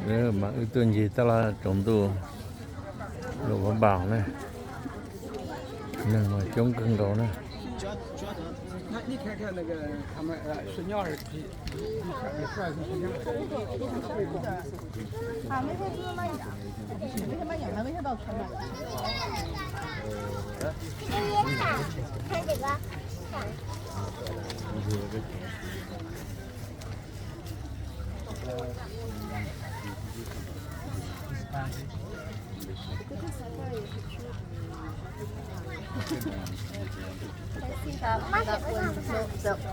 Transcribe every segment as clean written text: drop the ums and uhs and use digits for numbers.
mà ưu tiên gì ta là trồng đồ đồ bảo bảo này mà chống cân đồ này 你看看那个他们孙鸟儿比算是孙鸟儿。啊，没天只买一样，没天买一样，还没天到全买。看这个。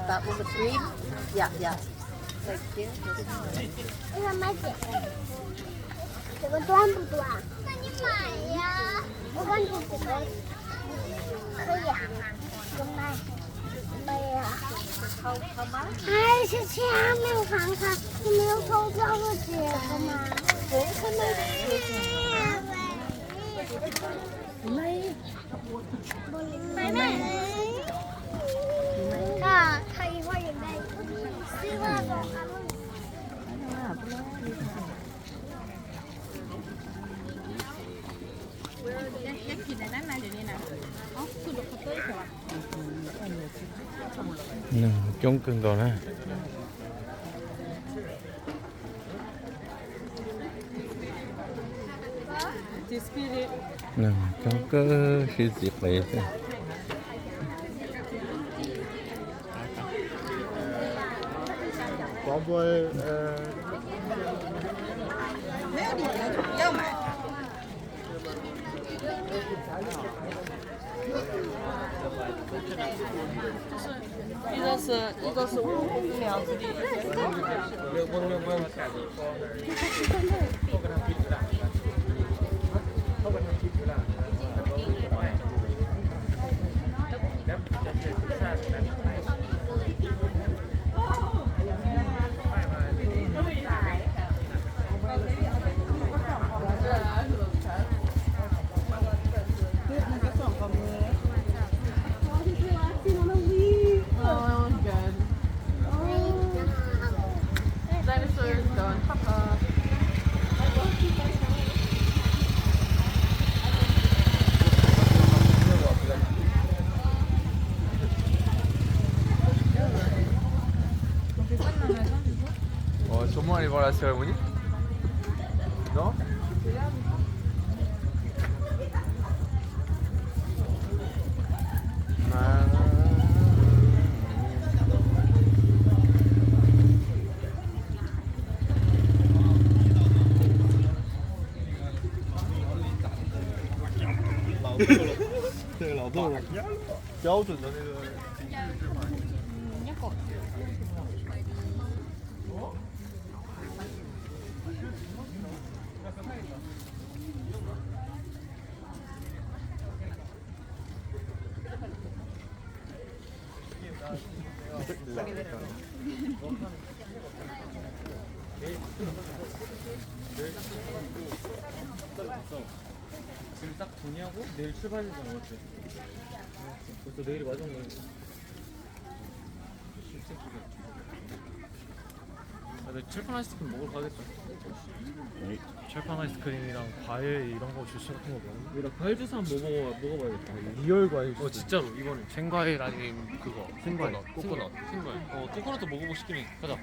That was a cream. Yeah, yeah. Thank you. 这个买这个，这个短不短？那你买呀。我感觉这个可以啊，我买。买呀。哎，是前面看看，你没有偷找过这个吗？这个买。买。啊，他一会儿也买。希望我还能。 chống cân đồ này chống cơ sự diệt lệ thế có不没有理由就不要买。一个是5两子的。Sûrement aller voir la cérémonie. Non? 네, 老豆了，标准的那个。 지금 딱 정리하고 내일 출발해서 나왔지. 벌써 내일이 마지막 날이야. 근데 철판 아이스크림 먹으러 가겠다. 철판 아이스크림이랑 과일 이런 거 주스 같은 거 먹어. 나 과일 주스 한번 먹어봐야겠다. 리얼 과일 주스. 진짜로 이번에 생과일 아닌 그거. 생과일. 코코넛. 생과일. 코코넛도 먹어보고 싶긴 해. 가자.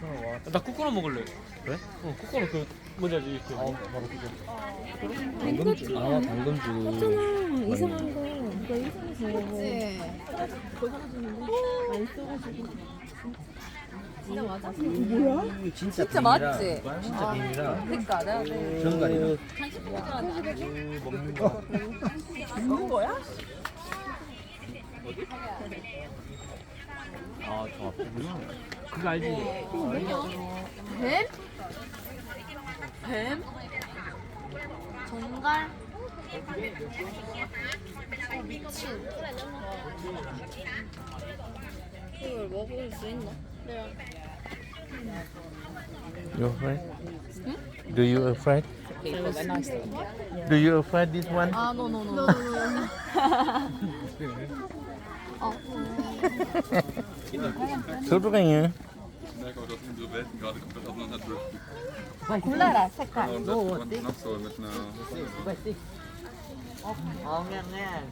나 코코넛 먹을래. 그래? 코코넛 그 뭔지 알지? 바로 그거. 당근주 당근주 이상한 거. 이거 이상해서. 그치. 거기 하나 주는데 안 써가지고. 진짜 맞아. 뭐야? 진짜 맞지? 진짜 비밀이라 그러니까 내가 정갈이다 간식 포장하지 먹는 거. 먹는 거야? 아, 저 앞에구나. 그거 알지? 뱀? 뱀? 정갈. 미친. 이걸 먹을 수 있나? You afraid? Do you afraid? Do you afraid this one? 아, no. Sốt rất anh nhá. Ich merke auch, dass unsere Welten gerade komplett auseinanderdriften. 골라라 색깔. No, 뭐 that 어때? one, not so, but no. 맛있지? 그냥.